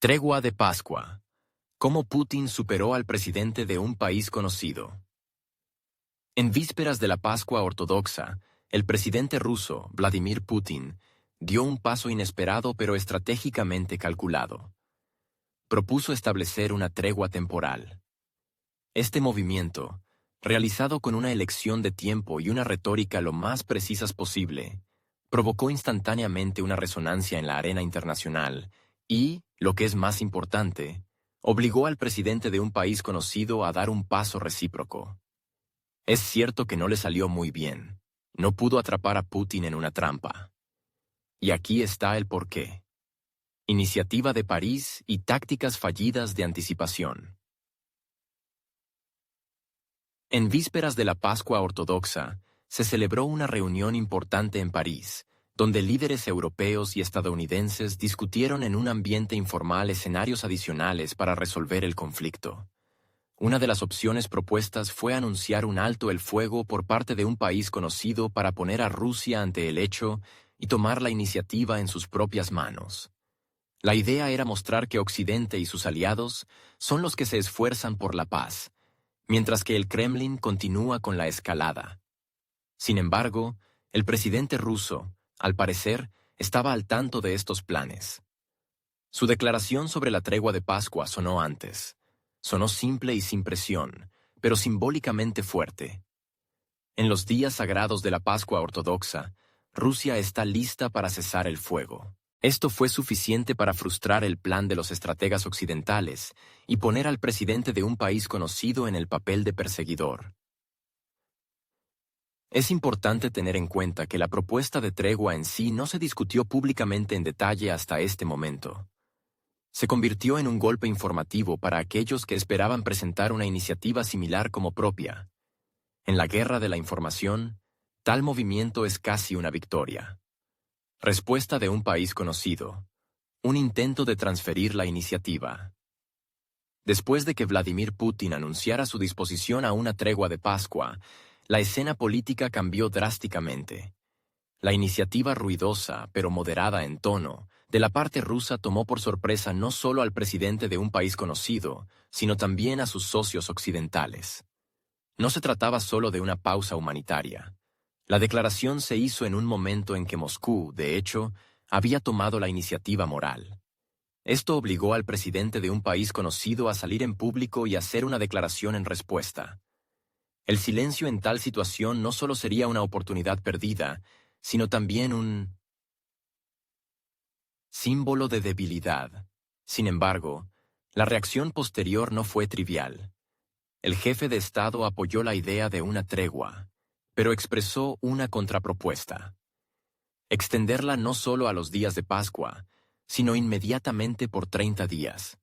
Tregua de Pascua. ¿Cómo Putin superó al presidente de un país conocido? En vísperas de la Pascua ortodoxa, el presidente ruso, Vladimir Putin, dio un paso inesperado pero estratégicamente calculado. Propuso establecer una tregua temporal. Este movimiento, realizado con una elección de tiempo y una retórica lo más precisas posible, provocó instantáneamente una resonancia en la arena internacional y, lo que es más importante, obligó al presidente de un país conocido a dar un paso recíproco. Es cierto que no le salió muy bien. No pudo atrapar a Putin en una trampa. Y aquí está el porqué. Iniciativa de París y tácticas fallidas de anticipación. En vísperas de la Pascua ortodoxa, se celebró una reunión importante en París, donde líderes europeos y estadounidenses discutieron en un ambiente informal escenarios adicionales para resolver el conflicto. Una de las opciones propuestas fue anunciar un alto el fuego por parte de un país conocido para poner a Rusia ante el hecho y tomar la iniciativa en sus propias manos. La idea era mostrar que Occidente y sus aliados son los que se esfuerzan por la paz, mientras que el Kremlin continúa con la escalada. Sin embargo, el presidente ruso, al parecer, estaba al tanto de estos planes. Su declaración sobre la tregua de Pascua sonó antes. Sonó simple y sin presión, pero simbólicamente fuerte. En los días sagrados de la Pascua ortodoxa, Rusia está lista para cesar el fuego. Esto fue suficiente para frustrar el plan de los estrategas occidentales y poner al presidente de un país conocido en el papel de perseguidor. Es importante tener en cuenta que la propuesta de tregua en sí no se discutió públicamente en detalle hasta este momento. Se convirtió en un golpe informativo para aquellos que esperaban presentar una iniciativa similar como propia. En la guerra de la información, tal movimiento es casi una victoria. Respuesta de un país conocido. Un intento de transferir la iniciativa. Después de que Vladimir Putin anunciara su disposición a una tregua de Pascua, la escena política cambió drásticamente. La iniciativa ruidosa, pero moderada en tono, de la parte rusa tomó por sorpresa no solo al presidente de un país conocido, sino también a sus socios occidentales. No se trataba solo de una pausa humanitaria. La declaración se hizo en un momento en que Moscú, de hecho, había tomado la iniciativa moral. Esto obligó al presidente de un país conocido a salir en público y hacer una declaración en respuesta. El silencio en tal situación no solo sería una oportunidad perdida, sino también un símbolo de debilidad. Sin embargo, la reacción posterior no fue trivial. El jefe de Estado apoyó la idea de una tregua, pero expresó una contrapropuesta. Extenderla no solo a los días de Pascua, sino inmediatamente por 30 días.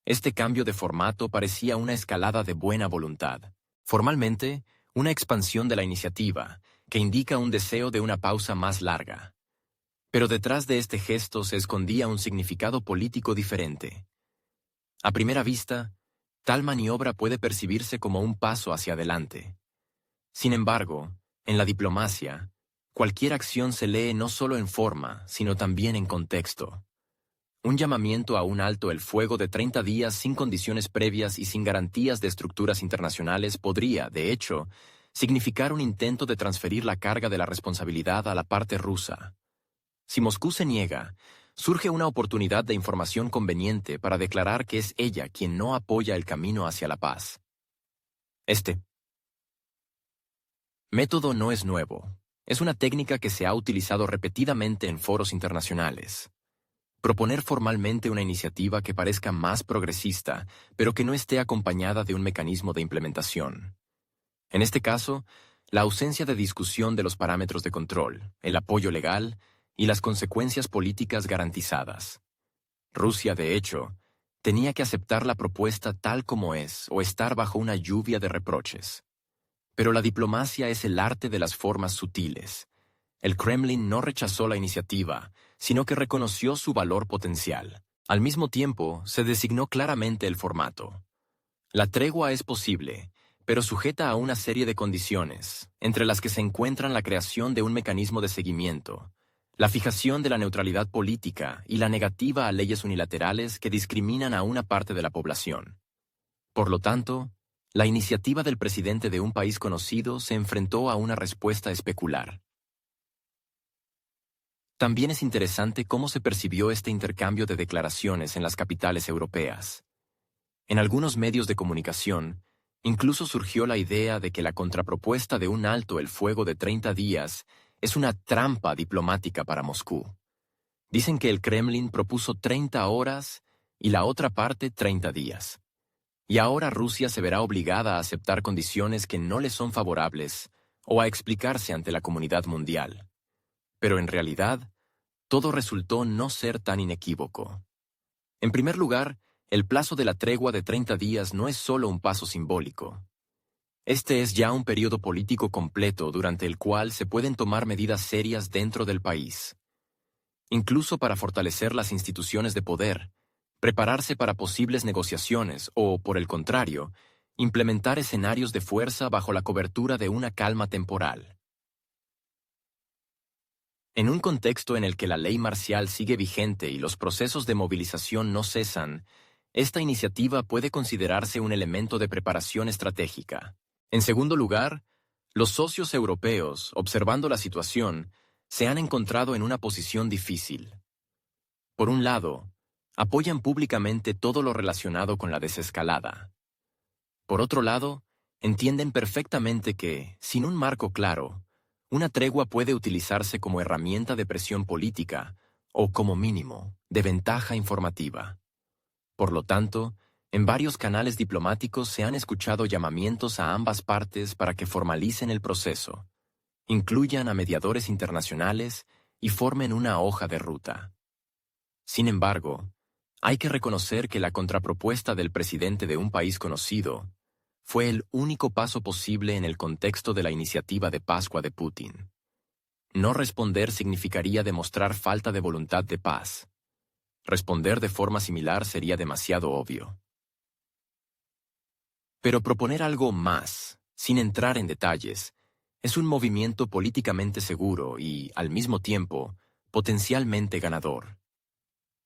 Este cambio de formato parecía una escalada de buena voluntad. Formalmente, una expansión de la iniciativa, que indica un deseo de una pausa más larga. Pero detrás de este gesto se escondía un significado político diferente. A primera vista, tal maniobra puede percibirse como un paso hacia adelante. Sin embargo, en la diplomacia, cualquier acción se lee no solo en forma, sino también en contexto. Un llamamiento a un alto el fuego de 30 días sin condiciones previas y sin garantías de estructuras internacionales podría, de hecho, significar un intento de transferir la carga de la responsabilidad a la parte rusa. Si Moscú se niega, surge una oportunidad de información conveniente para declarar que es ella quien no apoya el camino hacia la paz. Este método no es nuevo. Es una técnica que se ha utilizado repetidamente en foros internacionales. Proponer formalmente una iniciativa que parezca más progresista, pero que no esté acompañada de un mecanismo de implementación. En este caso, la ausencia de discusión de los parámetros de control, el apoyo legal y las consecuencias políticas garantizadas. Rusia, de hecho, tenía que aceptar la propuesta tal como es o estar bajo una lluvia de reproches. Pero la diplomacia es el arte de las formas sutiles. El Kremlin no rechazó la iniciativa, sino que reconoció su valor potencial. Al mismo tiempo, se designó claramente el formato. La tregua es posible, pero sujeta a una serie de condiciones, entre las que se encuentran la creación de un mecanismo de seguimiento, la fijación de la neutralidad política y la negativa a leyes unilaterales que discriminan a una parte de la población. Por lo tanto, la iniciativa del presidente de un país conocido se enfrentó a una respuesta especular. También es interesante cómo se percibió este intercambio de declaraciones en las capitales europeas. En algunos medios de comunicación, incluso surgió la idea de que la contrapropuesta de un alto el fuego de 30 días es una trampa diplomática para Moscú. Dicen que el Kremlin propuso 30 horas y la otra parte 30 días. Y ahora Rusia se verá obligada a aceptar condiciones que no le son favorables o a explicarse ante la comunidad mundial. Pero en realidad, todo resultó no ser tan inequívoco. En primer lugar, el plazo de la tregua de 30 días no es solo un paso simbólico. Este es ya un periodo político completo durante el cual se pueden tomar medidas serias dentro del país. Incluso para fortalecer las instituciones de poder, prepararse para posibles negociaciones o, por el contrario, implementar escenarios de fuerza bajo la cobertura de una calma temporal. En un contexto en el que la ley marcial sigue vigente y los procesos de movilización no cesan, esta iniciativa puede considerarse un elemento de preparación estratégica. En segundo lugar, los socios europeos, observando la situación, se han encontrado en una posición difícil. Por un lado, apoyan públicamente todo lo relacionado con la desescalada. Por otro lado, entienden perfectamente que, sin un marco claro, una tregua puede utilizarse como herramienta de presión política o, como mínimo, de ventaja informativa. Por lo tanto, en varios canales diplomáticos se han escuchado llamamientos a ambas partes para que formalicen el proceso, incluyan a mediadores internacionales y formen una hoja de ruta. Sin embargo, hay que reconocer que la contrapropuesta del presidente de un país conocido fue el único paso posible en el contexto de la iniciativa de Pascua de Putin. No responder significaría demostrar falta de voluntad de paz. Responder de forma similar sería demasiado obvio. Pero proponer algo más, sin entrar en detalles, es un movimiento políticamente seguro y, al mismo tiempo, potencialmente ganador.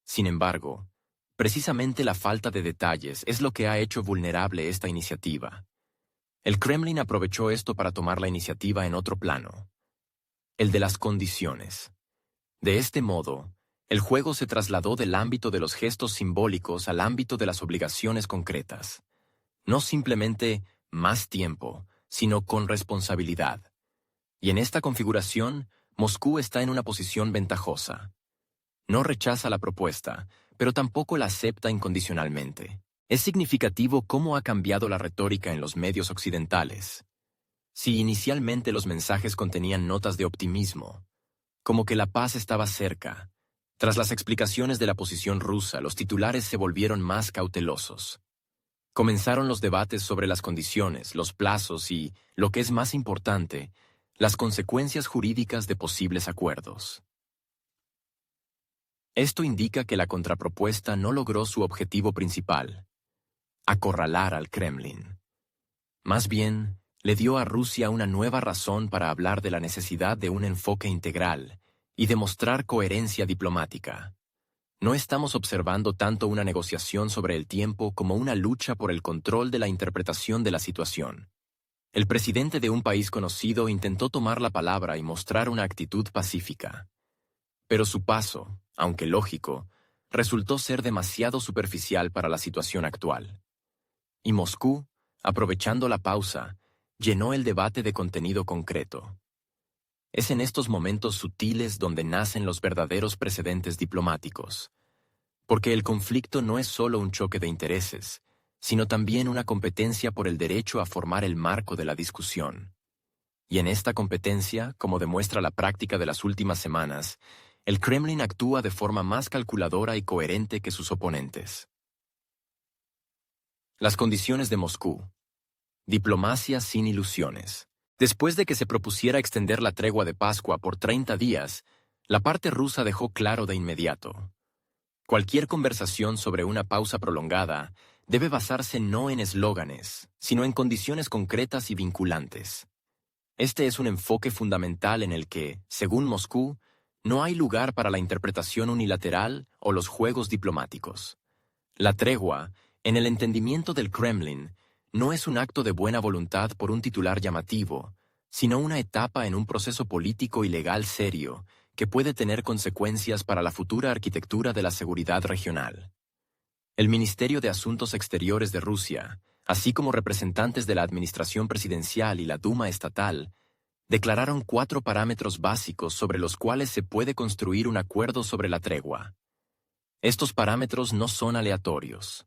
Sin embargo, precisamente la falta de detalles es lo que ha hecho vulnerable esta iniciativa. El Kremlin aprovechó esto para tomar la iniciativa en otro plano, el de las condiciones. De este modo, el juego se trasladó del ámbito de los gestos simbólicos al ámbito de las obligaciones concretas. No simplemente más tiempo, sino con responsabilidad. Y en esta configuración, Moscú está en una posición ventajosa. No rechaza la propuesta, pero tampoco la acepta incondicionalmente. Es significativo cómo ha cambiado la retórica en los medios occidentales. Si inicialmente los mensajes contenían notas de optimismo, como que la paz estaba cerca, tras las explicaciones de la posición rusa, los titulares se volvieron más cautelosos. Comenzaron los debates sobre las condiciones, los plazos y, lo que es más importante, las consecuencias jurídicas de posibles acuerdos. Esto indica que la contrapropuesta no logró su objetivo principal, acorralar al Kremlin. Más bien, le dio a Rusia una nueva razón para hablar de la necesidad de un enfoque integral y demostrar coherencia diplomática. No estamos observando tanto una negociación sobre el tiempo como una lucha por el control de la interpretación de la situación. El presidente de un país conocido intentó tomar la palabra y mostrar una actitud pacífica. Pero su paso, aunque lógico, resultó ser demasiado superficial para la situación actual. Y Moscú, aprovechando la pausa, llenó el debate de contenido concreto. Es en estos momentos sutiles donde nacen los verdaderos precedentes diplomáticos. Porque el conflicto no es solo un choque de intereses, sino también una competencia por el derecho a formar el marco de la discusión. Y en esta competencia, como demuestra la práctica de las últimas semanas, el Kremlin actúa de forma más calculadora y coherente que sus oponentes. Las condiciones de Moscú. Diplomacia sin ilusiones. Después de que se propusiera extender la tregua de Pascua por 30 días, la parte rusa dejó claro de inmediato. Cualquier conversación sobre una pausa prolongada debe basarse no en eslóganes, sino en condiciones concretas y vinculantes. Este es un enfoque fundamental en el que, según Moscú, no hay lugar para la interpretación unilateral o los juegos diplomáticos. La tregua, en el entendimiento del Kremlin, no es un acto de buena voluntad por un titular llamativo, sino una etapa en un proceso político y legal serio que puede tener consecuencias para la futura arquitectura de la seguridad regional. El Ministerio de Asuntos Exteriores de Rusia, así como representantes de la administración presidencial y la Duma estatal, declararon 4 parámetros básicos sobre los cuales se puede construir un acuerdo sobre la tregua. Estos parámetros no son aleatorios.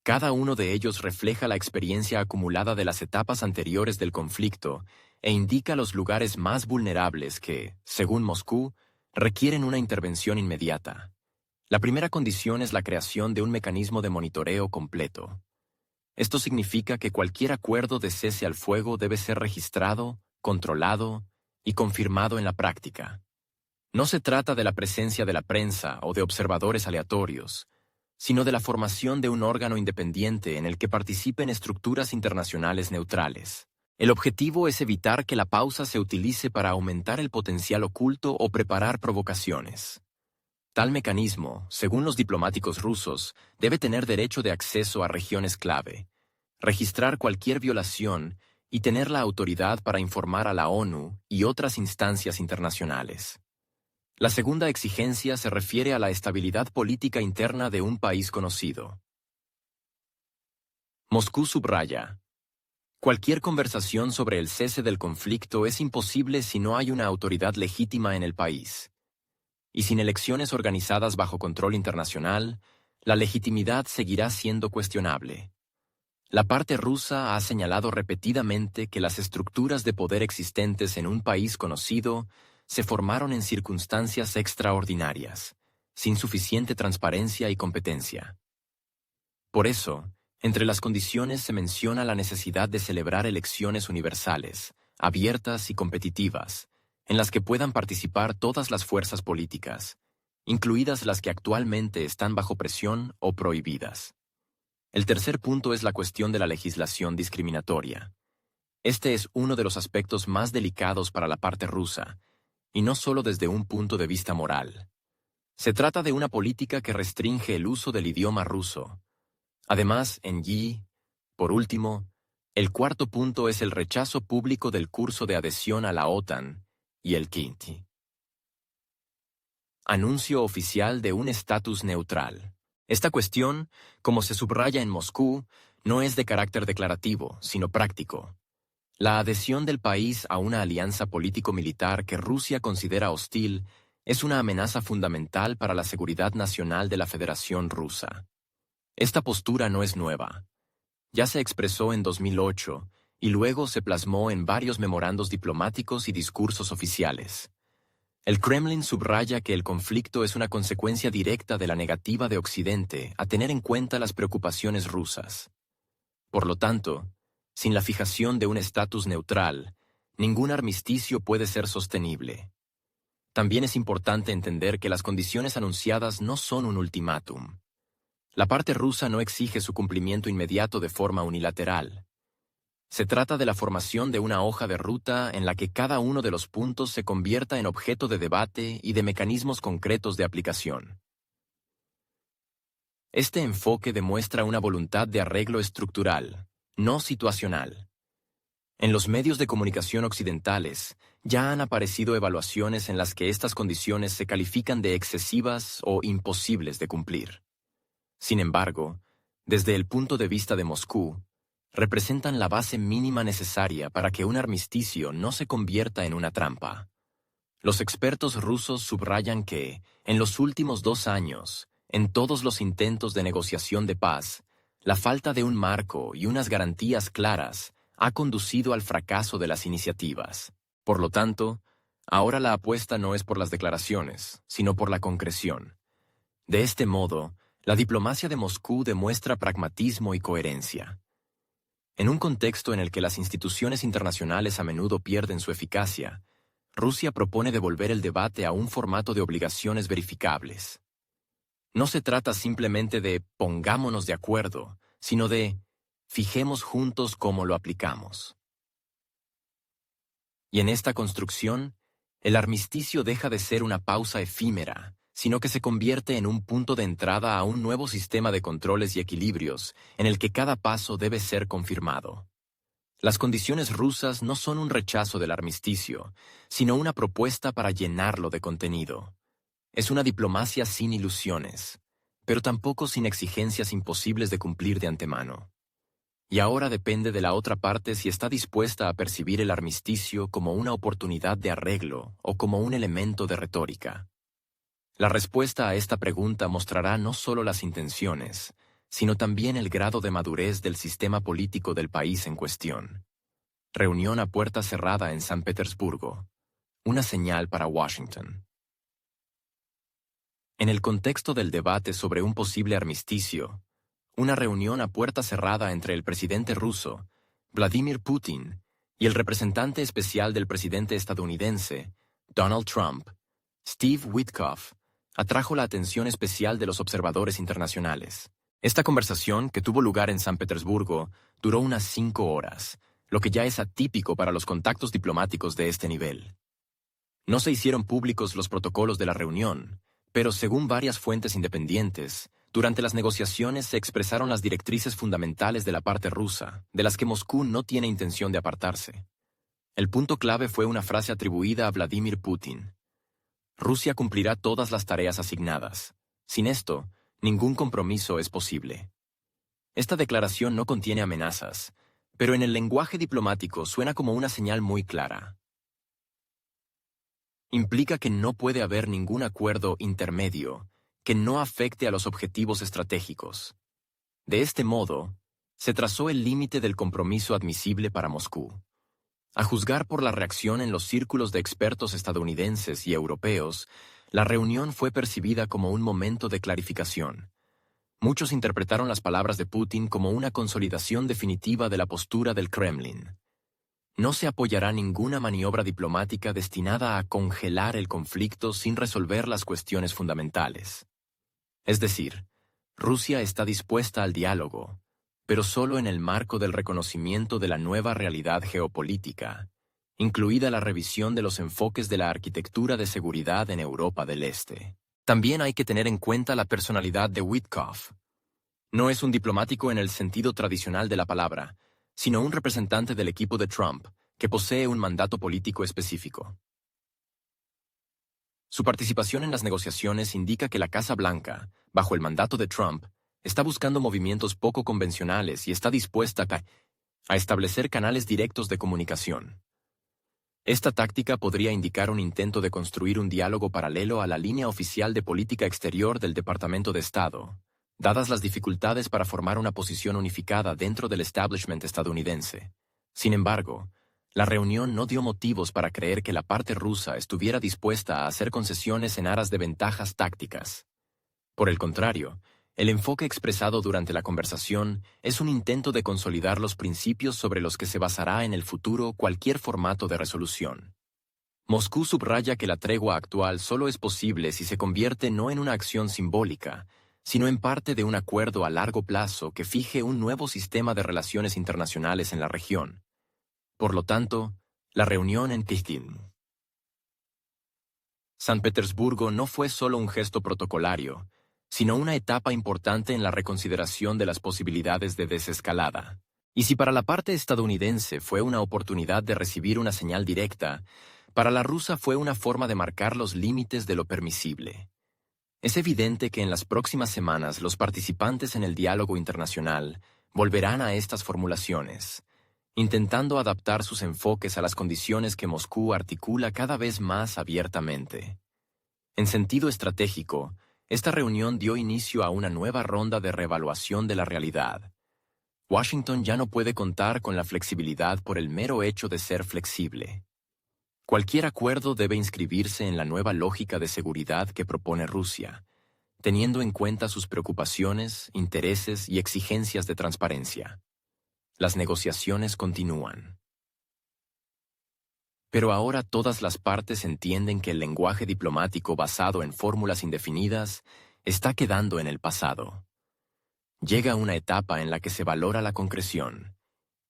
Cada uno de ellos refleja la experiencia acumulada de las etapas anteriores del conflicto e indica los lugares más vulnerables que, según Moscú, requieren una intervención inmediata. La primera condición es la creación de un mecanismo de monitoreo completo. Esto significa que cualquier acuerdo de cese al fuego debe ser registrado, controlado y confirmado en la práctica. No se trata de la presencia de la prensa o de observadores aleatorios, sino de la formación de un órgano independiente en el que participen estructuras internacionales neutrales. El objetivo es evitar que la pausa se utilice para aumentar el potencial oculto o preparar provocaciones. Tal mecanismo, según los diplomáticos rusos, debe tener derecho de acceso a regiones clave, registrar cualquier violación y tener la autoridad para informar a la ONU y otras instancias internacionales. La segunda exigencia se refiere a la estabilidad política interna de un país conocido. Moscú subraya: cualquier conversación sobre el cese del conflicto es imposible si no hay una autoridad legítima en el país. Y sin elecciones organizadas bajo control internacional, la legitimidad seguirá siendo cuestionable. La parte rusa ha señalado repetidamente que las estructuras de poder existentes en un país conocido se formaron en circunstancias extraordinarias, sin suficiente transparencia y competencia. Por eso, entre las condiciones se menciona la necesidad de celebrar elecciones universales, abiertas y competitivas, en las que puedan participar todas las fuerzas políticas, incluidas las que actualmente están bajo presión o prohibidas. El tercer punto es la cuestión de la legislación discriminatoria. Este es uno de los aspectos más delicados para la parte rusa, y no solo desde un punto de vista moral. Se trata de una política que restringe el uso del idioma ruso. Además, por último, el cuarto punto es el rechazo público del curso de adhesión a la OTAN y el quinto anuncio oficial de un estatus neutral. Esta cuestión, como se subraya en Moscú, no es de carácter declarativo, sino práctico. La adhesión del país a una alianza político-militar que Rusia considera hostil es una amenaza fundamental para la seguridad nacional de la Federación Rusa. Esta postura no es nueva. Ya se expresó en 2008 y luego se plasmó en varios memorandos diplomáticos y discursos oficiales. El Kremlin subraya que el conflicto es una consecuencia directa de la negativa de Occidente a tener en cuenta las preocupaciones rusas. Por lo tanto, sin la fijación de un estatus neutral, ningún armisticio puede ser sostenible. También es importante entender que las condiciones anunciadas no son un ultimátum. La parte rusa no exige su cumplimiento inmediato de forma unilateral. Se trata de la formación de una hoja de ruta en la que cada uno de los puntos se convierta en objeto de debate y de mecanismos concretos de aplicación. Este enfoque demuestra una voluntad de arreglo estructural, no situacional. En los medios de comunicación occidentales ya han aparecido evaluaciones en las que estas condiciones se califican de excesivas o imposibles de cumplir. Sin embargo, desde el punto de vista de Moscú, representan la base mínima necesaria para que un armisticio no se convierta en una trampa. Los expertos rusos subrayan que, en los últimos 2 años, en todos los intentos de negociación de paz, la falta de un marco y unas garantías claras ha conducido al fracaso de las iniciativas. Por lo tanto, ahora la apuesta no es por las declaraciones, sino por la concreción. De este modo, la diplomacia de Moscú demuestra pragmatismo y coherencia. En un contexto en el que las instituciones internacionales a menudo pierden su eficacia, Rusia propone devolver el debate a un formato de obligaciones verificables. No se trata simplemente de pongámonos de acuerdo, sino de fijemos juntos cómo lo aplicamos. Y en esta construcción, El armisticio deja de ser una pausa efímera, sino que se convierte en un punto de entrada a un nuevo sistema de controles y equilibrios en el que cada paso debe ser confirmado. Las condiciones rusas no son un rechazo del armisticio, sino una propuesta para llenarlo de contenido. Es una diplomacia sin ilusiones, pero tampoco sin exigencias imposibles de cumplir de antemano. Y ahora depende de la otra parte si está dispuesta a percibir el armisticio como una oportunidad de arreglo o como un elemento de retórica. La respuesta a esta pregunta mostrará no solo las intenciones, sino también el grado de madurez del sistema político del país en cuestión. Reunión a puerta cerrada en San Petersburgo. Una señal para Washington. En el contexto del debate sobre un posible armisticio, una reunión a puerta cerrada entre el presidente ruso, Vladimir Putin, y el representante especial del presidente estadounidense, Donald Trump, Steve Witkoff, atrajo la atención especial de los observadores internacionales. Esta conversación, que tuvo lugar en San Petersburgo, duró unas 5 horas, lo que ya es atípico para los contactos diplomáticos de este nivel. No se hicieron públicos los protocolos de la reunión, pero según varias fuentes independientes, durante las negociaciones se expresaron las directrices fundamentales de la parte rusa, de las que Moscú no tiene intención de apartarse. El punto clave fue una frase atribuida a Vladimir Putin. Rusia cumplirá todas las tareas asignadas. Sin esto, ningún compromiso es posible. Esta declaración no contiene amenazas, pero en el lenguaje diplomático suena como una señal muy clara. Implica que no puede haber ningún acuerdo intermedio que no afecte a los objetivos estratégicos. De este modo, se trazó el límite del compromiso admisible para Moscú. A juzgar por la reacción en los círculos de expertos estadounidenses y europeos, la reunión fue percibida como un momento de clarificación. Muchos interpretaron las palabras de Putin como una consolidación definitiva de la postura del Kremlin. No se apoyará ninguna maniobra diplomática destinada a congelar el conflicto sin resolver las cuestiones fundamentales. Es decir, Rusia está dispuesta al diálogo, pero solo en el marco del reconocimiento de la nueva realidad geopolítica, incluida la revisión de los enfoques de la arquitectura de seguridad en Europa del Este. También hay que tener en cuenta la personalidad de Witkoff. No es un diplomático en el sentido tradicional de la palabra, sino un representante del equipo de Trump, que posee un mandato político específico. Su participación en las negociaciones indica que la Casa Blanca, bajo el mandato de Trump, está buscando movimientos poco convencionales y está dispuesta a establecer canales directos de comunicación. Esta táctica podría indicar un intento de construir un diálogo paralelo a la línea oficial de política exterior del Departamento de Estado, dadas las dificultades para formar una posición unificada dentro del establishment estadounidense. Sin embargo, la reunión no dio motivos para creer que la parte rusa estuviera dispuesta a hacer concesiones en aras de ventajas tácticas. Por el contrario, el enfoque expresado durante la conversación es un intento de consolidar los principios sobre los que se basará en el futuro cualquier formato de resolución. Moscú subraya que la tregua actual solo es posible si se convierte no en una acción simbólica, sino en parte de un acuerdo a largo plazo que fije un nuevo sistema de relaciones internacionales en la región. Por lo tanto, la reunión en Putin. San Petersburgo no fue solo un gesto protocolario, sino una etapa importante en la reconsideración de las posibilidades de desescalada. Y si para la parte estadounidense fue una oportunidad de recibir una señal directa, para la rusa fue una forma de marcar los límites de lo permisible. Es evidente que en las próximas semanas los participantes en el diálogo internacional volverán a estas formulaciones, intentando adaptar sus enfoques a las condiciones que Moscú articula cada vez más abiertamente. En sentido estratégico, esta reunión dio inicio a una nueva ronda de reevaluación de la realidad. Washington ya no puede contar con la flexibilidad por el mero hecho de ser flexible. Cualquier acuerdo debe inscribirse en la nueva lógica de seguridad que propone Rusia, teniendo en cuenta sus preocupaciones, intereses y exigencias de transparencia. Las negociaciones continúan. Pero ahora todas las partes entienden que el lenguaje diplomático basado en fórmulas indefinidas está quedando en el pasado. Llega una etapa en la que se valora la concreción,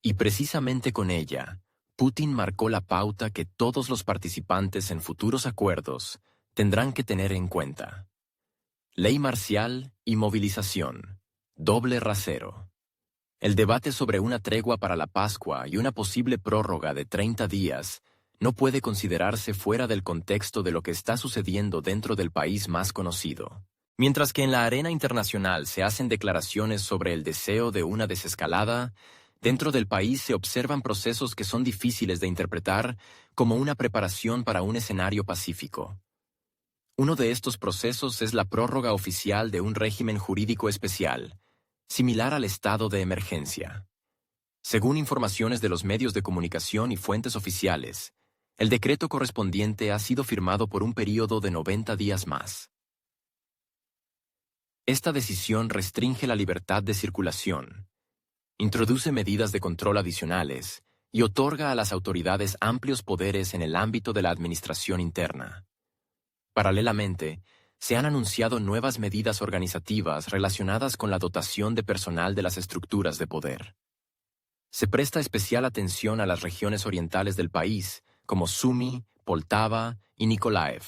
y precisamente con ella, Putin marcó la pauta que todos los participantes en futuros acuerdos tendrán que tener en cuenta. Ley marcial y movilización. Doble rasero. El debate sobre una tregua para la Pascua y una posible prórroga de 30 días no puede considerarse fuera del contexto de lo que está sucediendo dentro del país más conocido. Mientras que en la arena internacional se hacen declaraciones sobre el deseo de una desescalada, dentro del país se observan procesos que son difíciles de interpretar como una preparación para un escenario pacífico. Uno de estos procesos es la prórroga oficial de un régimen jurídico especial, similar al estado de emergencia. Según informaciones de los medios de comunicación y fuentes oficiales, el decreto correspondiente ha sido firmado por un período de 90 días más. Esta decisión restringe la libertad de circulación, introduce medidas de control adicionales y otorga a las autoridades amplios poderes en el ámbito de la administración interna. Paralelamente, se han anunciado nuevas medidas organizativas relacionadas con la dotación de personal de las estructuras de poder. Se presta especial atención a las regiones orientales del país, como Sumy, Poltava y Nikolaev.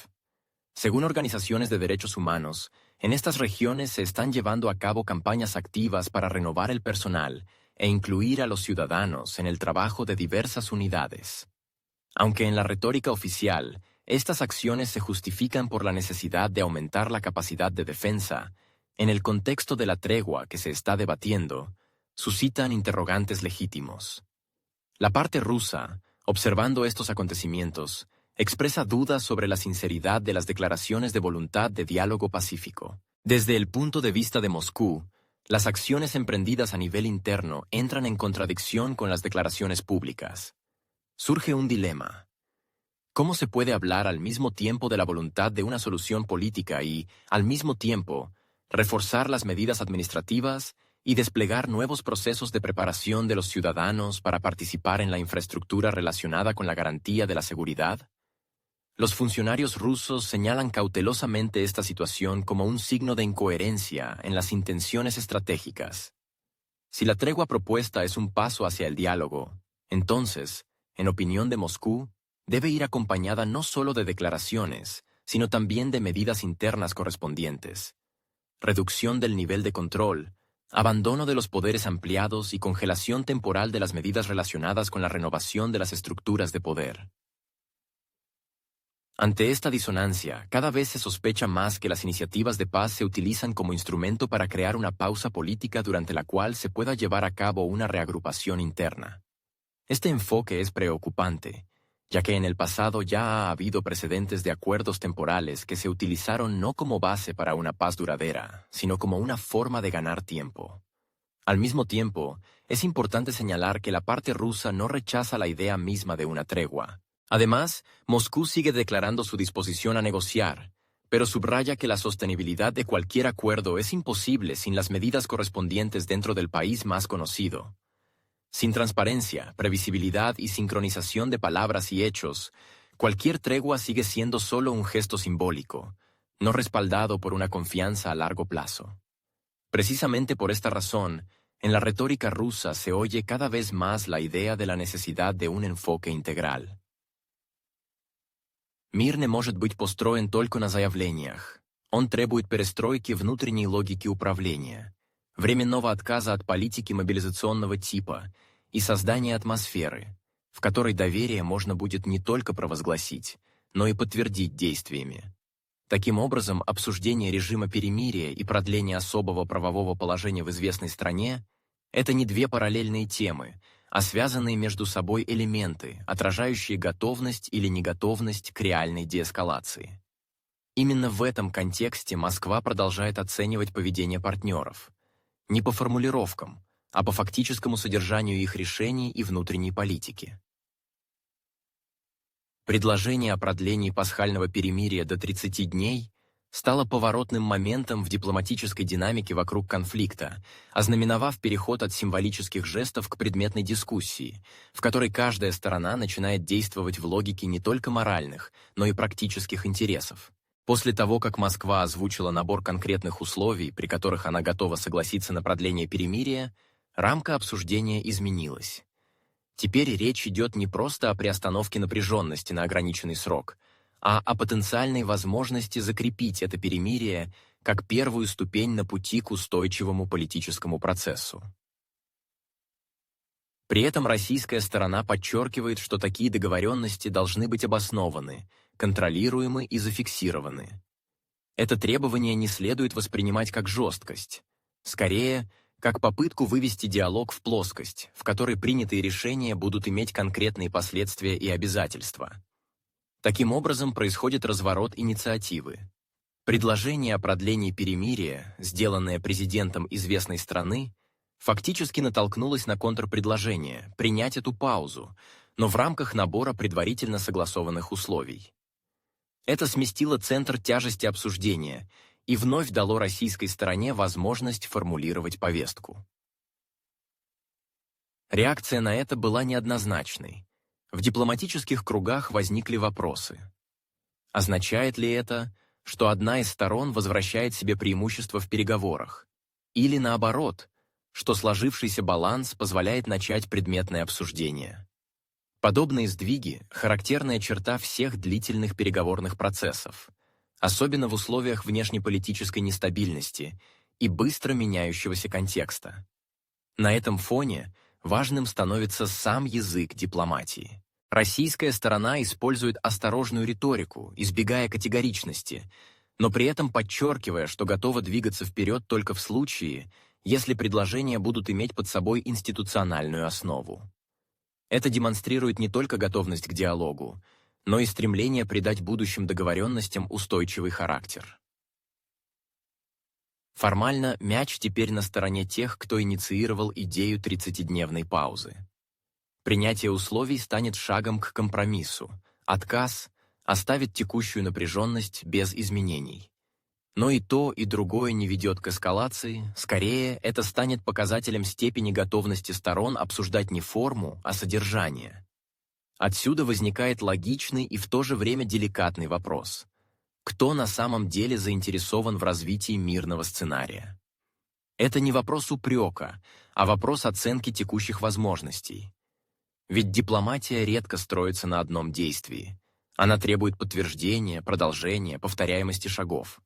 Según organizaciones de derechos humanos, en estas regiones se están llevando a cabo campañas activas para renovar el personal e incluir a los ciudadanos en el trabajo de diversas unidades. Aunque en la retórica oficial, estas acciones se justifican por la necesidad de aumentar la capacidad de defensa, en el contexto de la tregua que se está debatiendo, suscitan interrogantes legítimos. La parte rusa, observando estos acontecimientos, expresa dudas sobre la sinceridad de las declaraciones de voluntad de diálogo pacífico. Desde el punto de vista de Moscú, las acciones emprendidas a nivel interno entran en contradicción con las declaraciones públicas. Surge un dilema. ¿Cómo se puede hablar al mismo tiempo de la voluntad de una solución política y, al mismo tiempo, reforzar las medidas administrativas y desplegar nuevos procesos de preparación de los ciudadanos para participar en la infraestructura relacionada con la garantía de la seguridad? Los funcionarios rusos señalan cautelosamente esta situación como un signo de incoherencia en las intenciones estratégicas. Si la tregua propuesta es un paso hacia el diálogo, entonces, en opinión de Moscú, debe ir acompañada no solo de declaraciones, sino también de medidas internas correspondientes. Reducción del nivel de control, abandono de los poderes ampliados y congelación temporal de las medidas relacionadas con la renovación de las estructuras de poder. Ante esta disonancia, cada vez se sospecha más que las iniciativas de paz se utilizan como instrumento para crear una pausa política durante la cual se pueda llevar a cabo una reagrupación interna. Este enfoque es preocupante, ya que en el pasado ya ha habido precedentes de acuerdos temporales que se utilizaron no como base para una paz duradera, sino como una forma de ganar tiempo. Al mismo tiempo, es importante señalar que la parte rusa no rechaza la idea misma de una tregua. Además, Moscú sigue declarando su disposición a negociar, pero subraya que la sostenibilidad de cualquier acuerdo es imposible sin las medidas correspondientes dentro del país más conocido. Sin transparencia, previsibilidad y sincronización de palabras y hechos, cualquier tregua sigue siendo solo un gesto simbólico, no respaldado por una confianza a largo plazo. Precisamente por esta razón, en la retórica rusa se oye cada vez más la idea de la necesidad de un enfoque integral. Мир не может быть построен только на заявлениях. Он требует перестройки внутренней логики управления, временного отказа от политики мобилизационного типа и создания атмосферы, в которой доверие можно будет не только провозгласить, но и подтвердить действиями. Таким образом, обсуждение режима перемирия и продление особого правового положения в известной стране – это не две параллельные темы, а связанные между собой элементы, отражающие готовность или неготовность к реальной деэскалации. Именно в этом контексте Москва продолжает оценивать поведение партнеров. Не по формулировкам, а по фактическому содержанию их решений и внутренней политики. Предложение о продлении пасхального перемирия до 30 дней стало поворотным моментом в дипломатической динамике вокруг конфликта, ознаменовав переход от символических жестов к предметной дискуссии, в которой каждая сторона начинает действовать в логике не только моральных, но и практических интересов. После того, как Москва озвучила набор конкретных условий, при которых она готова согласиться на продление перемирия, рамка обсуждения изменилась. Теперь речь идет не просто о приостановке напряженности на ограниченный срок, а о потенциальной возможности закрепить это перемирие как первую ступень на пути к устойчивому политическому процессу. При этом российская сторона подчеркивает, что такие договоренности должны быть обоснованы, контролируемы и зафиксированы. Это требование не следует воспринимать как жесткость. Скорее, как попытку вывести диалог в плоскость, в которой принятые решения будут иметь конкретные последствия и обязательства. Таким образом, происходит разворот инициативы. Предложение о продлении перемирия, сделанное президентом известной страны, фактически натолкнулось на контрпредложение принять эту паузу, но в рамках набора предварительно согласованных условий. Это сместило центр тяжести обсуждения и вновь дало российской стороне возможность формулировать повестку. Реакция на это была неоднозначной. В дипломатических кругах возникли вопросы. Означает ли это, что одна из сторон возвращает себе преимущество в переговорах? Или наоборот, что сложившийся баланс позволяет начать предметное обсуждение? Подобные сдвиги – характерная черта всех длительных переговорных процессов, особенно в условиях внешнеполитической нестабильности и быстро меняющегося контекста. На этом фоне важным становится сам язык дипломатии. Российская сторона использует осторожную риторику, избегая категоричности, но при этом подчеркивая, что готова двигаться вперед только в случае, если предложения будут иметь под собой институциональную основу. Это демонстрирует не только готовность к диалогу, но и стремление придать будущим договоренностям устойчивый характер. Формально мяч теперь на стороне тех, кто инициировал идею 30-дневной паузы. Принятие условий станет шагом к компромиссу, отказ оставит текущую напряженность без изменений. Но и то, и другое не ведет к эскалации, скорее, это станет показателем степени готовности сторон обсуждать не форму, а содержание. Отсюда возникает логичный и в то же время деликатный вопрос. Кто на самом деле заинтересован в развитии мирного сценария? Это не вопрос упрека, а вопрос оценки текущих возможностей. Ведь дипломатия редко строится на одном действии. Она требует подтверждения, продолжения, повторяемости шагов.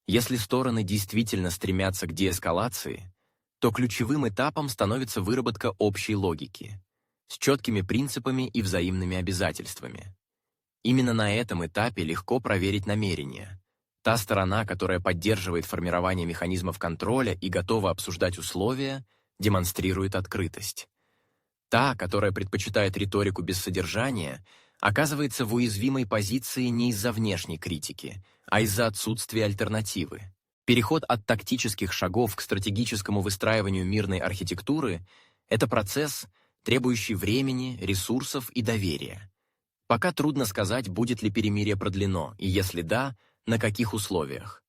Если стороны действительно стремятся к деэскалации, то ключевым этапом становится выработка общей логики, с четкими принципами и взаимными обязательствами. Именно на этом этапе легко проверить намерения. Та сторона, которая поддерживает формирование механизмов контроля и готова обсуждать условия, демонстрирует открытость. Та, которая предпочитает риторику без содержания, оказывается в уязвимой позиции не из-за внешней критики, а из-за отсутствия альтернативы. Переход от тактических шагов к стратегическому выстраиванию мирной архитектуры – это процесс, требующий времени, ресурсов и доверия. Пока трудно сказать, будет ли перемирие продлено, и если да, на каких условиях.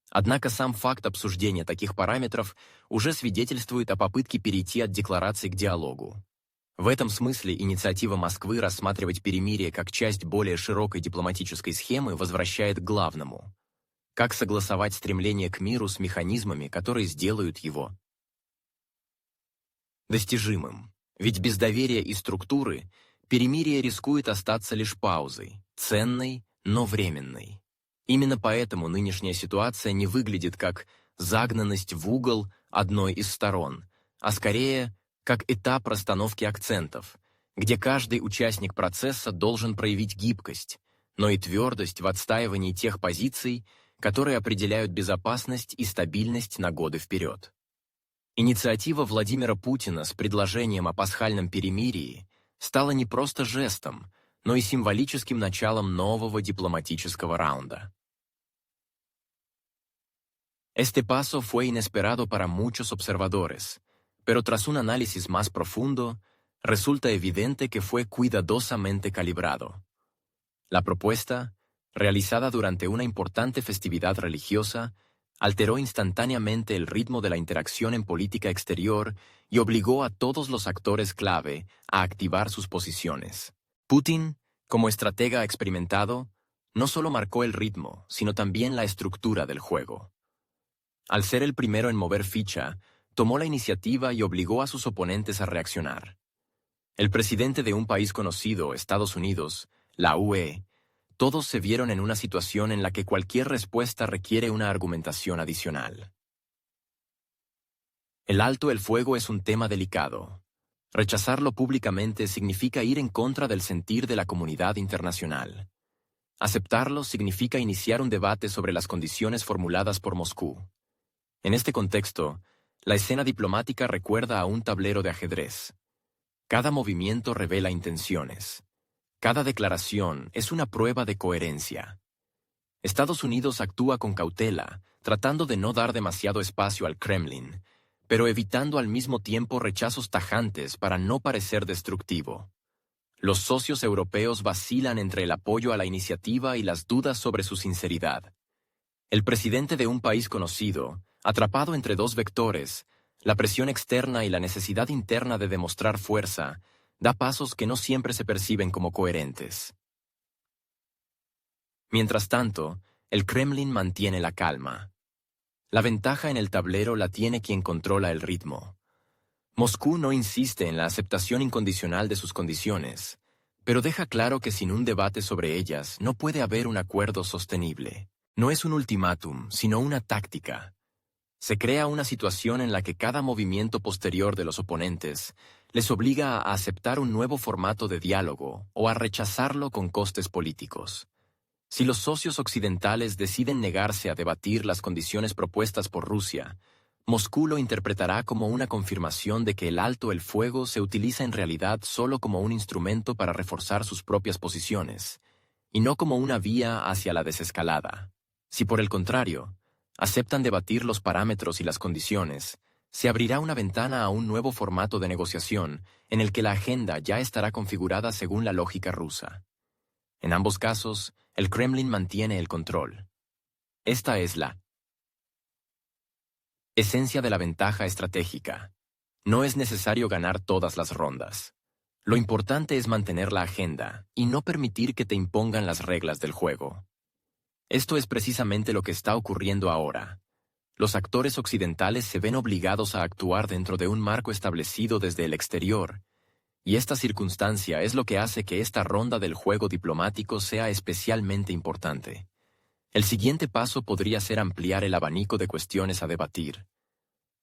Однако сам факт обсуждения таких параметров уже свидетельствует о попытке перейти от декларации к диалогу. В этом смысле инициатива Москвы рассматривать перемирие как часть более широкой дипломатической схемы возвращает к главному. Как согласовать стремление к миру с механизмами, которые сделают его достижимым? Ведь без доверия и структуры перемирие рискует остаться лишь паузой, ценной, но временной. Именно поэтому нынешняя ситуация не выглядит как загнанность в угол одной из сторон, а скорее как этап расстановки акцентов, где каждый участник процесса должен проявить гибкость, но и твердость в отстаивании тех позиций, которые определяют безопасность и стабильность на годы вперед. Инициатива Владимира Путина с предложением о пасхальном перемирии стала не просто жестом, но и символическим началом нового дипломатического раунда. Este paso fue inesperado para muchos observadores, pero tras un análisis más profundo, resulta evidente que fue cuidadosamente calibrado. La propuesta, realizada durante una importante festividad religiosa, alteró instantáneamente el ritmo de la interacción en política exterior y obligó a todos los actores clave a activar sus posiciones. Putin, como estratega experimentado, no solo marcó el ritmo, sino también la estructura del juego. Al ser el primero en mover ficha, tomó la iniciativa y obligó a sus oponentes a reaccionar. El presidente de un país conocido, Estados Unidos, la UE, todos se vieron en una situación en la que cualquier respuesta requiere una argumentación adicional. El alto el fuego es un tema delicado. Rechazarlo públicamente significa ir en contra del sentir de la comunidad internacional. Aceptarlo significa iniciar un debate sobre las condiciones formuladas por Moscú. En este contexto, la escena diplomática recuerda a un tablero de ajedrez. Cada movimiento revela intenciones. Cada declaración es una prueba de coherencia. Estados Unidos actúa con cautela, tratando de no dar demasiado espacio al Kremlin, pero evitando al mismo tiempo rechazos tajantes para no parecer destructivo. Los socios europeos vacilan entre el apoyo a la iniciativa y las dudas sobre su sinceridad. El presidente de un país conocido, atrapado entre dos vectores, la presión externa y la necesidad interna de demostrar fuerza, da pasos que no siempre se perciben como coherentes. Mientras tanto, el Kremlin mantiene la calma. La ventaja en el tablero la tiene quien controla el ritmo. Moscú no insiste en la aceptación incondicional de sus condiciones, pero deja claro que sin un debate sobre ellas no puede haber un acuerdo sostenible. No es un ultimátum, sino una táctica. Se crea una situación en la que cada movimiento posterior de los oponentes les obliga a aceptar un nuevo formato de diálogo o a rechazarlo con costes políticos. Si los socios occidentales deciden negarse a debatir las condiciones propuestas por Rusia, Moscú lo interpretará como una confirmación de que el alto el fuego se utiliza en realidad solo como un instrumento para reforzar sus propias posiciones, y no como una vía hacia la desescalada. Si por el contrario, aceptan debatir los parámetros y las condiciones, se abrirá una ventana a un nuevo formato de negociación en el que la agenda ya estará configurada según la lógica rusa. En ambos casos, el Kremlin mantiene el control. Esta es la esencia de la ventaja estratégica. No es necesario ganar todas las rondas. Lo importante es mantener la agenda y no permitir que te impongan las reglas del juego. Esto es precisamente lo que está ocurriendo ahora. Los actores occidentales se ven obligados a actuar dentro de un marco establecido desde el exterior, y esta circunstancia es lo que hace que esta ronda del juego diplomático sea especialmente importante. El siguiente paso podría ser ampliar el abanico de cuestiones a debatir.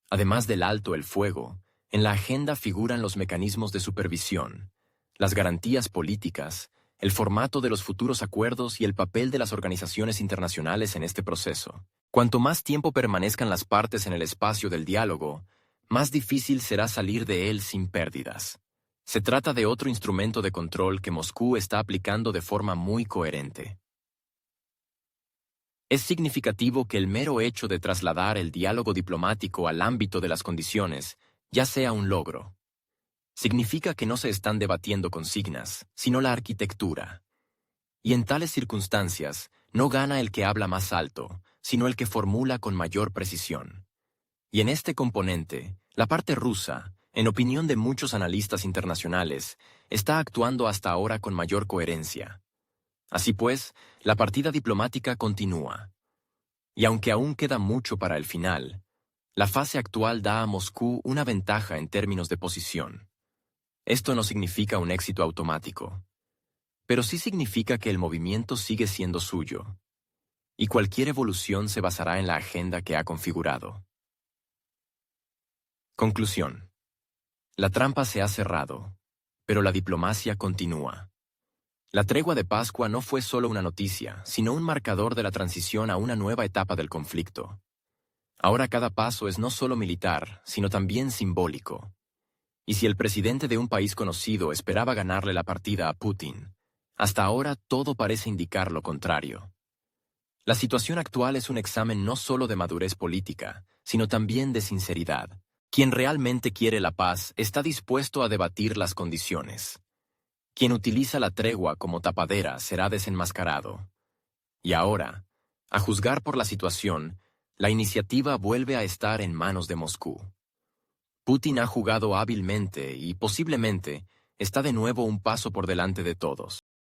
Además del alto el fuego, en la agenda figuran los mecanismos de supervisión, las garantías políticas, el formato de los futuros acuerdos y el papel de las organizaciones internacionales en este proceso. Cuanto más tiempo permanezcan las partes en el espacio del diálogo, más difícil será salir de él sin pérdidas. Se trata de otro instrumento de control que Moscú está aplicando de forma muy coherente. Es significativo que el mero hecho de trasladar el diálogo diplomático al ámbito de las condiciones ya sea un logro. Significa que no se están debatiendo consignas, sino la arquitectura. Y en tales circunstancias, no gana el que habla más alto, sino el que formula con mayor precisión. Y en este componente, la parte rusa, en opinión de muchos analistas internacionales, está actuando hasta ahora con mayor coherencia. Así pues, la partida diplomática continúa. Y aunque aún queda mucho para el final, la fase actual da a Moscú una ventaja en términos de posición. Esto no significa un éxito automático, pero sí significa que el movimiento sigue siendo suyo, y cualquier evolución se basará en la agenda que ha configurado. Conclusión. La trampa se ha cerrado, pero la diplomacia continúa. La tregua de Pascua no fue solo una noticia, sino un marcador de la transición a una nueva etapa del conflicto. Ahora cada paso es no solo militar, sino también simbólico. Y si el presidente de un país conocido esperaba ganarle la partida a Putin, hasta ahora todo parece indicar lo contrario. La situación actual es un examen no solo de madurez política, sino también de sinceridad. Quien realmente quiere la paz está dispuesto a debatir las condiciones. Quien utiliza la tregua como tapadera será desenmascarado. Y ahora, a juzgar por la situación, la iniciativa vuelve a estar en manos de Moscú. Putin ha jugado hábilmente y, posiblemente, está de nuevo un paso por delante de todos.